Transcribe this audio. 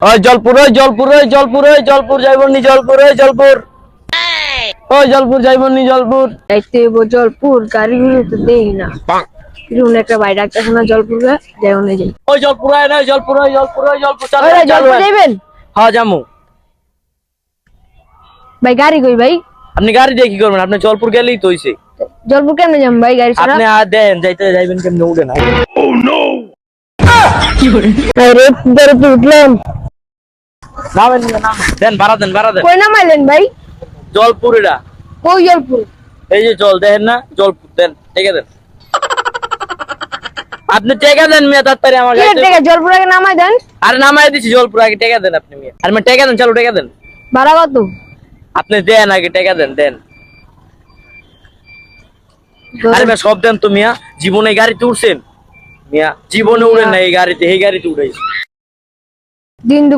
ওই জলপুর জলপুর যাইবনি জলপুর যাইবনি জলপুর যাইতে হইব জলপুর, গাড়িগুলো তো দেই না। এরকম একটা ভাই ডাক্তার না জলপুর যাই ওনে যাই। ওই জলপুর আয় না জলপুর চালু ওই জলপুর যাইবেন? হ্যাঁ যামু। ভাই গাড়ি কই ভাই? আপনি গাড়ি দিয়ে কি করবেন? আপনি জলপুর গেলেই তো হইছে। জলপুর কেন যাম ভাই গাড়ি ছাড়া? আপনি দেন যাইবেন কেমনে উঠে না। আরে গাড়িতে উঠলাম। নামেন না দেন ভাড়া দেন কই নামাইলেন ভাই? জলপুর এটা। কই জলপুর? এই যে জল দেখেন না জলপুর দেন টেকা দেন। আপনি টেকা দেন মিয়া তাড়াতাড়ি আমার কি গাড়িতে। টাকা জলপুর আগে নামাই দেন। আরে নামাই দিছি জলপুর আগে টেকা দেন আপনি মিয়া। আরে টেকা দেন চালু টেকা দেন। ভাড়া কত? আপনি দেন আগে টেকা দেন। আরে মিয়া সব দেন তো মিয়া। জীবনে গাড়িতে উঠছেন মিয়া? জীবনে উড়েন না এই গাড়িতে উঠাইছি। দিন